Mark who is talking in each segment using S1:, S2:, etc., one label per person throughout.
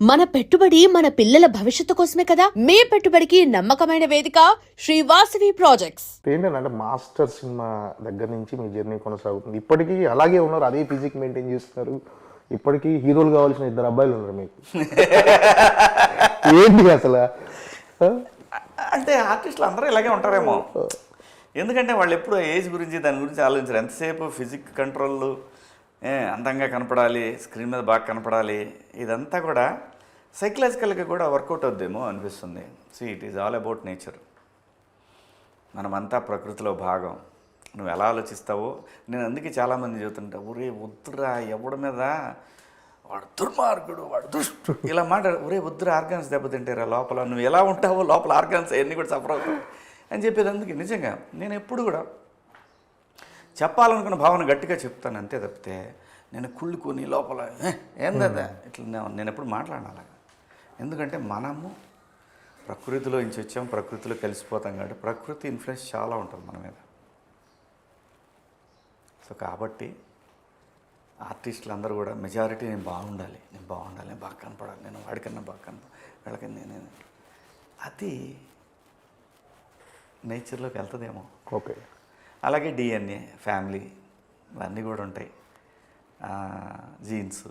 S1: మన పెట్టుబడి మన పిల్లల భవిష్యత్తు కోసమే కదా. మీ పెట్టుబడికి నమ్మకమైన వేదిక శ్రీ వాసవి ప్రాజెక్ట్స్.
S2: ఏంటంటే మాస్టర్ సినిమా దగ్గర నుంచి మీ జర్నీ కొనసాగుతుంది. ఇప్పటికీ అలాగే ఉన్నారు, అదే ఫిజిక్ మెయింటైన్ చేస్తున్నారు. ఇప్పటికీ హీరోలు కావాల్సిన 2 అబ్బాయిలు ఉన్నారు మీకు. ఏంటి అసలు?
S3: అంటే ఆర్టిస్టులు అందరూ ఇలాగే ఉంటారేమో. ఎందుకంటే వాళ్ళు ఎప్పుడు ఏజ్ గురించి దాని గురించి ఆలోచించారు. ఎంతసేపు ఫిజిక్ కంట్రోల్, అందంగా కనపడాలి, స్క్రీన్ మీద బాగా కనపడాలి, ఇదంతా కూడా సైకలాజికల్గా కూడా వర్కౌట్ అవుద్దేమో అనిపిస్తుంది. It is all about nature. మనమంతా ప్రకృతిలో భాగం. నువ్వు ఎలా ఆలోచిస్తావో, నేను అందుకే చాలామంది చెబుతుంటా, ఊరే వద్దురా ఎవడి మీద వాడు దుర్మార్గుడు, వాడు దుష్టు, ఇలా మాట ఊరే వద్దురా, ఆర్గాన్స్ దెబ్బతింటారా లోపల, నువ్వు ఎలా ఉంటావో లోపల ఆర్గాన్స్ అవన్నీ కూడా సఫర్ అవుతావు అని చెప్పేది. అందుకే నిజంగా నేను ఎప్పుడు కూడా చెప్పాలనుకున్న భావన గట్టిగా చెప్తాను, అంతే తప్పితే నేను కుళ్ళుకొని లోపల ఏందా ఇట్లా నేను ఎప్పుడు మాట్లాడాలి. ఎందుకంటే మనము ప్రకృతిలో నుంచి వచ్చాం, ప్రకృతిలో కలిసిపోతాం కాబట్టి ప్రకృతి ఇన్ఫ్లుయెన్స్ చాలా ఉంటుంది మన మీద. సో కాబట్టి ఆర్టిస్టులు అందరూ కూడా మెజారిటీ నేను బాగుండాలి, నేను బాగా కనపడాలి, నేను వాడికన్నా బాగా కనపడాలి, వీళ్ళకన్నా నేను, అది నేచర్లోకి వెళ్తుందేమో.
S2: ఓకే.
S3: అలాగే డిఎన్ఏ, ఫ్యామిలీ, ఇవన్నీ కూడా ఉంటాయి. జీన్స్,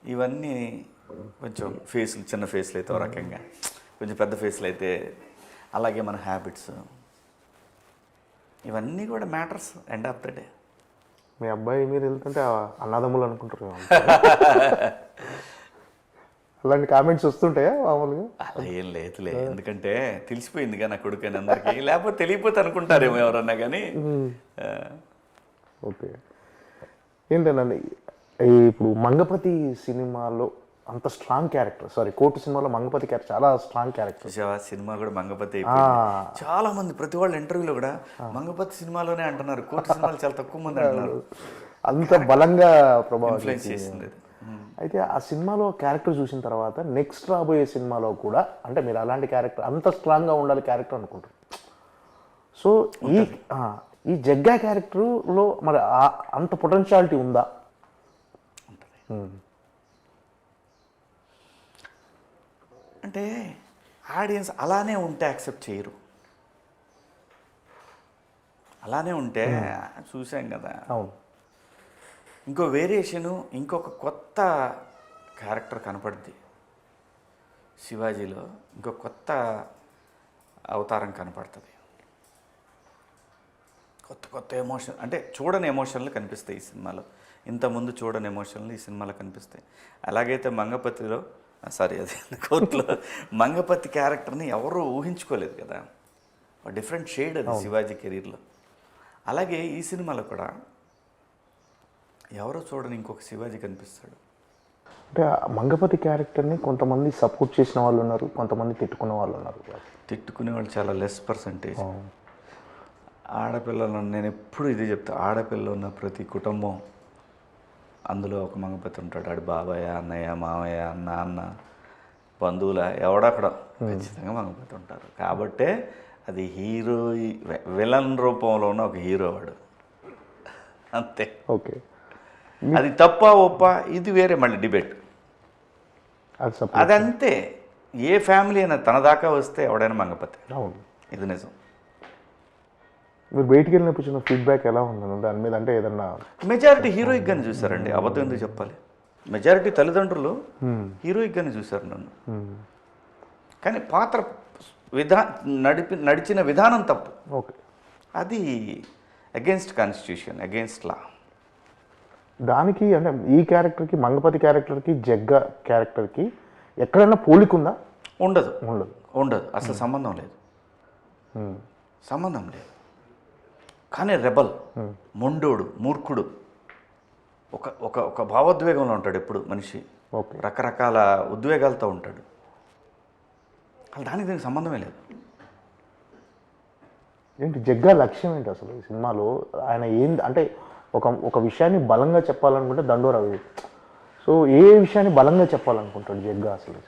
S3: ఇవన్నీ కొంచెం ఫేస్లు, చిన్న ఫేస్లు అయితే ఒక రకంగా, కొంచెం పెద్ద ఫేస్లు అయితే అలాగే మన హ్యాబిట్స్, ఇవన్నీ కూడా matters end of the day.
S2: మీ అబ్బాయి మీరు వెళ్తుంటే అన్నదమ్ములు అనుకుంటారు. అలాంటి కామెంట్స్ వస్తుంటాయా మామూలుగా?
S3: అలా ఏం లేదులే, ఎందుకంటే తెలిసిపోయిందిగా నా కొడుకు అని అందరికీ. లేకపోతే తెలియపోతే అనుకుంటారేమో ఎవరన్నా కానీ.
S2: ఓకే. ఏంటండి ఇప్పుడు మంగపతి సినిమాలో అంత స్ట్రాంగ్ క్యారెక్టర్, కోర్టు సినిమాలో మంగపతి క్యారెక్టర్ చాలా స్ట్రాంగ్ క్యారెక్టర్.
S3: సినిమా కూడా మంగపతి అయిపోయింది. చాలా మంది ప్రతి వాళ్ళ ఇంటర్వ్యూలో కూడా మంగపతి సినిమాలోనే అంటున్నారు, కోర్టు సినిమాలు చాలా తక్కువ మంది అంటున్నారు.
S2: అంత బలంగా ప్రభావం
S3: ఇన్ఫ్లుయెన్స్ చేసింది.
S2: అయితే ఆ సినిమాలో క్యారెక్టర్ చూసిన తర్వాత నెక్స్ట్ రాబోయే సినిమాలో కూడా అంటే మీరు అలాంటి క్యారెక్టర్ అంత స్ట్రాంగ్గా ఉండాలి క్యారెక్టర్ అనుకుంటారు. సో ఈ జగ్గా క్యారెక్టర్లో మరి అంత పొటెన్షియాలిటీ ఉందా?
S3: అంటే ఆడియన్స్ అలానే ఉంటే యాక్సెప్ట్ చేయరు. అలానే ఉంటే చూసాం కదా.
S2: అవును.
S3: ఇంకో వేరియేషను, ఇంకొక కొత్త క్యారెక్టర్ కనపడుద్ది శివాజీలో, ఇంకో కొత్త అవతారం కనపడుతుంది. కొత్త ఎమోషన్, అంటే చూడని ఎమోషన్లు కనిపిస్తాయి ఈ సినిమాలో. ఇంతకుముందు చూడని ఎమోషన్లు ఈ సినిమాలో కనిపిస్తాయి. అలాగైతే మంగపతిలో కోర్టులో మంగపతి క్యారెక్టర్ని ఎవరూ ఊహించుకోలేదు కదా. డిఫరెంట్ షేడ్ అది శివాజీ కెరీర్లో. అలాగే ఈ సినిమాలో కూడా ఎవరో చూడని ఇంకొక శివాజీ కనిపిస్తాడు.
S2: అంటే మంగపతి క్యారెక్టర్ని కొంతమంది సపోర్ట్ చేసిన వాళ్ళు ఉన్నారు, కొంతమంది తిట్టుకునే వాళ్ళు ఉన్నారు.
S3: తిట్టుకునే వాళ్ళు చాలా లెస్ పర్సంటేజ్. ఆడపిల్లలు, నేను ఎప్పుడు ఇదే చెప్తా, ఆడపిల్ల ఉన్న ప్రతి కుటుంబం అందులో ఒక మంగపతి ఉంటాడు. ఆడు బాబాయ్, అన్నయ్య, మామయ్య, నాన్న, బంధువుల ఎవడక్కడ ఖచ్చితంగా మంగపతి ఉంటారు. కాబట్టే అది హీరో, విలన్ రూపంలో ఉన్న ఒక హీరో వాడు, అంతే.
S2: ఓకే.
S3: అది తప్ప ఒప్ప ఇది వేరే మళ్ళీ డిబేట్. అదంతే. ఏ ఫ్యామిలీ అయినా తన దాకా వస్తే ఎవడైనా మంగపతి.
S2: అవును,
S3: ఇది నిజం.
S2: మీరు బయటికి వెళ్ళినప్పుడు చిన్న ఫీడ్బ్యాక్ ఎలా ఉందండి దాని మీద? అంటే ఏదన్నా
S3: మెజారిటీ హీరోయిక్గానే చూసారండి, అబద్ధం ఎందుకు చెప్పాలి. మెజారిటీ తల్లిదండ్రులు హీరోయిక్గానే చూశారు నన్ను. కానీ పాత్ర నడిచిన విధానం తప్పు.
S2: ఓకే.
S3: అది అగెన్స్ట్ కాన్స్టిట్యూషన్, అగెన్స్ట్ లా.
S2: దానికి అంటే ఈ క్యారెక్టర్కి, మంగపతి క్యారెక్టర్కి, జగ్గా క్యారెక్టర్కి ఎక్కడైనా పోలికుందా?
S3: ఉండదు.
S2: ఉండదు.
S3: ఉండదు, అసలు సంబంధం లేదు. సంబంధం లేదు. కానీ రెబల్, మొండోడు, మూర్ఖుడు, ఒక భావోద్వేగంలో ఉంటాడు ఎప్పుడు మనిషి.
S2: ఓకే.
S3: రకరకాల ఉద్వేగాలతో ఉంటాడు. అసలు దానికి దీనికి సంబంధమే లేదు.
S2: ఏంటి జగ్గా లక్ష్యం ఏంటి అసలు ఈ సినిమాలో? ఆయన ఏంది అంటే ఒక విషయాన్ని బలంగా చెప్పాలనుకుంటే దండోరా. సో ఏ విషయాన్ని బలంగా చెప్పాలనుకుంటాడు జగ్గా అసలు?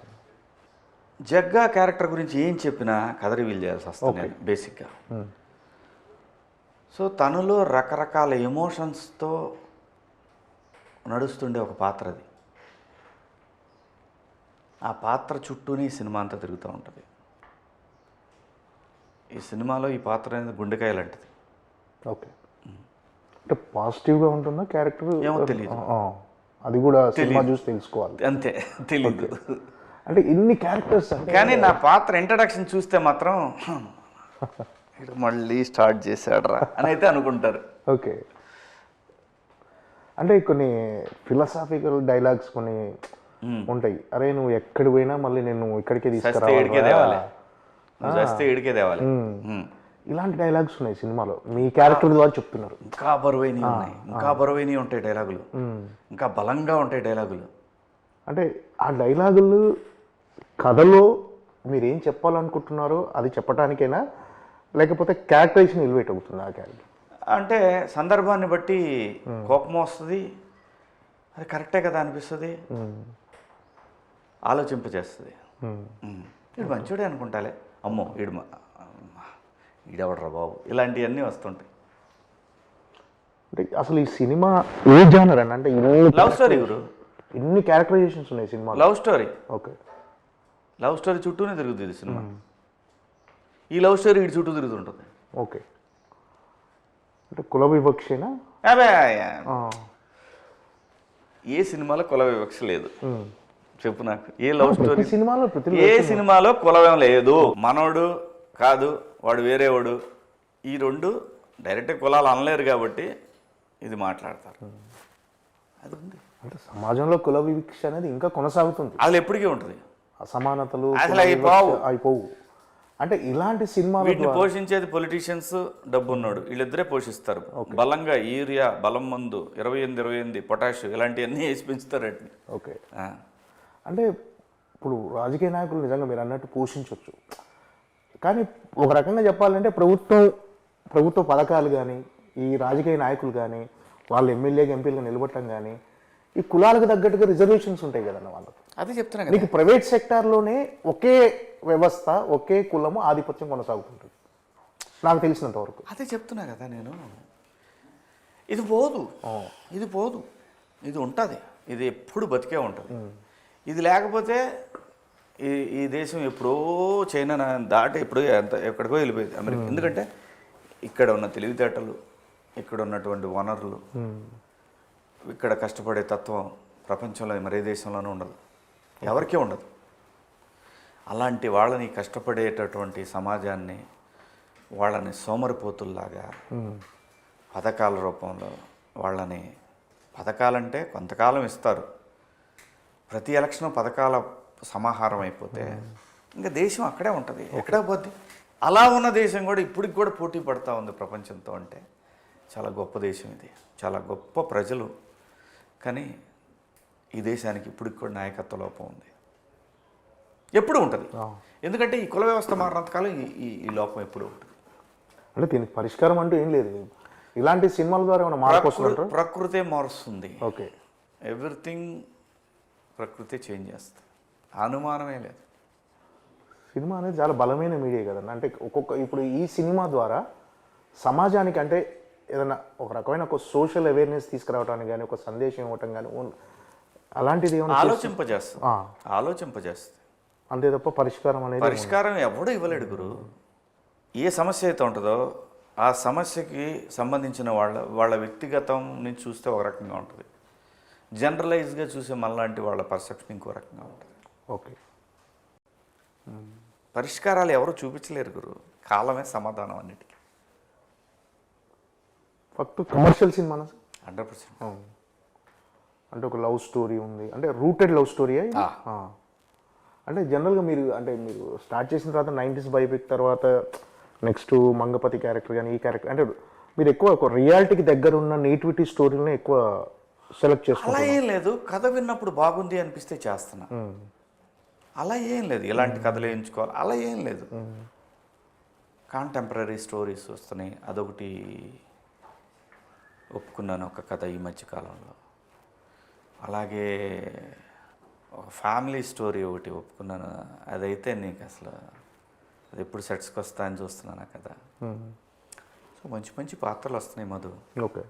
S3: జగ్గా క్యారెక్టర్ గురించి ఏం చెప్పినా కథ రివీల్ చేయాల్సి వస్తుంది బేసిక్గా. సో తనలో రకరకాల ఎమోషన్స్తో నడుస్తుండే ఒక పాత్ర అది. ఆ పాత్ర చుట్టూనే ఈ సినిమా అంతా తిరుగుతూ ఉంటుంది. ఈ సినిమాలో ఈ పాత్ర అనేది గుండెకాయ లాంటిది.
S2: ఓకే. అంటే పాజిటివ్గా ఉంటుందా క్యారెక్టర్?
S3: ఏమో తెలీదు.
S2: అది కూడా సినిమా చూసి తెలుసుకోవాలి.
S3: అంతే, తెలీదు.
S2: అంటే ఇన్ని క్యారెక్టర్స్ అంటే
S3: కానీ నా పాత్ర ఇంట్రడక్షన్ చూస్తే మాత్రం "వీడు మళ్ళీ స్టార్ట్ చేశాడ్రా" అని అయితే అనుకుంటారు.
S2: ఓకే. అంటే కొన్ని ఫిలాసాఫికల్ డైలాగ్స్ కొన్ని ఉంటాయి. అరే నువ్వు ఎక్కడ పోయినా మళ్ళీ నేను ఇక్కడికే
S3: చస్తే ఏడికే తేవాలి,
S2: తీసుకురావాలి,
S3: నువ్వు చస్తే ఏడికే తేవాలి.
S2: ఇలాంటి డైలాగ్స్ ఉన్నాయి సినిమాలో. మీ క్యారెక్టర్ ద్వారా చెప్తున్నారు.
S3: ఇంకా బరువైనవి ఉన్నాయి, ఇంకా బరువైనవి ఉంటాయి డైలాగులు, ఇంకా బలంగా ఉంటాయి డైలాగులు.
S2: అంటే ఆ డైలాగులు కథలో మీరు ఏం చెప్పాలనుకుంటున్నారో అది చెప్పడానికైనా, లేకపోతే క్యారెక్టరైజేషన్ ఎలివేట్ అవుతుంది ఆ క్యారెక్టర్?
S3: అంటే సందర్భాన్ని బట్టి కోపం వస్తుంది, అది కరెక్టే కదా అనిపిస్తుంది, ఆలోచింపజేస్తుంది. వీడు మంచోడే అనుకుంటాలే, అమ్మో ఈడెవడరా బాబు, ఇలాంటివన్నీ వస్తుంటాయి.
S2: అంటే అసలు ఈ సినిమా ఏ జానర్ అని, అంటే
S3: లవ్ స్టోరీ గురు,
S2: ఇన్ని క్యారెక్టరైజేషన్స్ ఉన్నాయి cinema.
S3: Love story.
S2: Okay.
S3: Love story చుట్టూనే తిరుగుతుంది సినిమా. ఈ లవ్ స్టోరీ వీడి చుట్టూ తిరుగుతుంటుంది.
S2: ఓకే. అంటే కుల వివక్షేనా?
S3: అదే, ఏ సినిమాలో కుల వివక్ష లేదు చెప్పు నాకు. ఏ లవ్ స్టోరీ
S2: సినిమాలో
S3: ఏ సినిమాలో కులవేం లేదు. మనోడు కాదు, వాడు వేరేవాడు, ఈ రెండు డైరెక్ట్ కులాలు అనలేరు కాబట్టి ఇది మాట్లాడతారు. అది ఉంది.
S2: అంటే సమాజంలో కుల వివక్ష అనేది ఇంకా కొనసాగుతుంది.
S3: అది ఎప్పటికీ ఉంటుంది.
S2: అసమానతలు
S3: అసలు
S2: అయిపోవు. అంటే ఇలాంటి సినిమాలు
S3: వీటిని పోషించేది పొలిటీషియన్స్, డబ్బు ఉన్నాడు, వీళ్ళిద్దరే పోషిస్తారు. బలంగా యూరియా, బలం మందు, 28 పొటాష్ ఇలాంటివన్నీ వేసి పెంచుతారు వాటిని.
S2: ఓకే. అంటే ఇప్పుడు రాజకీయ నాయకులు నిజంగా మీరు అన్నట్టు పోషించవచ్చు, కానీ ఒక రకంగా చెప్పాలంటే ప్రభుత్వ పథకాలు కానీ, ఈ రాజకీయ నాయకులు కానీ, వాళ్ళు ఎమ్మెల్యేగా ఎంపీలుగా నిలబడటం కానీ, ఈ కులాలకు తగ్గట్టుగా రిజర్వేషన్స్ ఉంటాయి కదన్న వాళ్ళకు.
S3: అదే చెప్తున్నా కదా.
S2: నీకు ప్రైవేట్ సెక్టార్లోనే ఒకే వ్యవస్థ, ఒకే కులము ఆధిపత్యం కొనసాగుతుంటుంది నాకు తెలిసినంత వరకు.
S3: అదే చెప్తున్నా కదా నేను. ఇది పోదు, ఇది పోదు, ఇది ఉంటుంది, ఇది ఎప్పుడు బతికే ఉంటుంది. ఇది లేకపోతే ఈ దేశం ఎప్పుడో చైనా దాటి ఎప్పుడో ఎక్కడికో వెళ్ళిపోయింది అమెరికా. ఎందుకంటే ఇక్కడ ఉన్న తెలివితేటలు, ఇక్కడ ఉన్నటువంటి వనరులు, ఇక్కడ కష్టపడే తత్వం ప్రపంచంలో మరే దేశంలోనూ ఉండదు, ఎవరికీ ఉండదు. అలాంటి వాళ్ళని, కష్టపడేటటువంటి సమాజాన్ని, వాళ్ళని సోమరిపోతుల్లాగా పథకాల రూపంలో వాళ్ళని, పథకాలంటే కొంతకాలం ఇస్తారు, ప్రతి ఎలక్షన్ పథకాల సమాహారం అయిపోతే ఇంకా దేశం అక్కడే ఉంటుంది, ఎక్కడే పోద్ది. అలా ఉన్న దేశం కూడా ఇప్పటికి కూడా పోటీ పడుతూ ఉంది ప్రపంచంతో. అంటే చాలా గొప్ప దేశం ఇది, చాలా గొప్ప ప్రజలు. కానీ ఈ దేశానికి ఇప్పటికి కూడా నాయకత్వ లోపం ఉంది, ఎప్పుడు ఉంటుంది. ఎందుకంటే ఈ కుల వ్యవస్థ మారినంతకాలం ఈ లోపం ఎప్పుడు ఉంటుంది.
S2: అంటే దీనికి పరిష్కారం అంటూ ఏం లేదు. ఇలాంటి సినిమాల ద్వారా ఏమైనా మార్పు వస్తుందంటారా?
S3: ప్రకృతే మారుస్తుంది.
S2: ఓకే.
S3: ఎవ్రీథింగ్ ప్రకృతి చేంజ్ చేస్తుంది, అనుమానమే లేదు.
S2: సినిమా అనేది చాలా బలమైన మీడియా కదన్న. అంటే ఇప్పుడు ఈ సినిమా ద్వారా సమాజానికి అంటే ఏదైనా ఒక రకమైన ఒక సోషల్ అవేర్నెస్ తీసుకురావడానికి కానీ, ఒక సందేశం ఇవ్వటం కానీ, అలాంటిది ఏమైనా
S3: ఆలోచింపజేస్తుంది
S2: అంతే తప్ప పరిష్కారం
S3: ఎవడూ ఇవ్వలేడు గురు. ఏ సమస్య అయితే ఉంటుందో ఆ సమస్యకి సంబంధించిన వాళ్ళ వ్యక్తిగతం నుంచి చూస్తే ఒక రకంగా ఉంటుంది, జనరలైజ్గా చూసే మనలాంటి వాళ్ళ పర్సెప్షన్ ఇంకో రకంగా ఉంటుంది.
S2: ఓకే.
S3: పరిష్కారాలు ఎవరు చూపించలేరు గురు, కాలమే సమాధానం అన్నిటికీ.
S2: First commercial cinema
S3: 100%.
S2: అంటే ఒక లవ్ స్టోరీ ఉంది, అంటే రూటెడ్ లవ్ స్టోరీ. అంటే జనరల్గా మీరు స్టార్ట్ చేసిన తర్వాత 90s బయోపిక్ తర్వాత నెక్స్ట్ మంగపతి క్యారెక్టర్ కానీ, ఈ క్యారెక్టర్ అంటే మీరు ఎక్కువ ఒక రియాలిటీకి దగ్గర ఉన్న నేటివిటీ స్టోరీని ఎక్కువ సెలెక్ట్ చేసుకుంటారు.
S3: అలా ఏం లేదు, కథ విన్నప్పుడు బాగుంది అనిపిస్తే చేస్తున్నా, అలా ఏం లేదు. ఇలాంటి కథలు ఎంచుకోవాలి అలా ఏం లేదు. కాంటెంపరీ స్టోరీస్ వస్తున్నాయి, అదొకటి ఒప్పుకున్నాను ఒక కథ ఈ మధ్యకాలంలో. అలాగే ఒక ఫ్యామిలీ స్టోరీ ఒకటి ఒప్పుకున్నాను, అదైతే నీకు అసలు అది ఎప్పుడు సెట్స్కి వస్తా అని చూస్తున్నాను కదా. సో మంచి మంచి పాత్రలు వస్తున్నాయి మధు.
S2: ఓకే.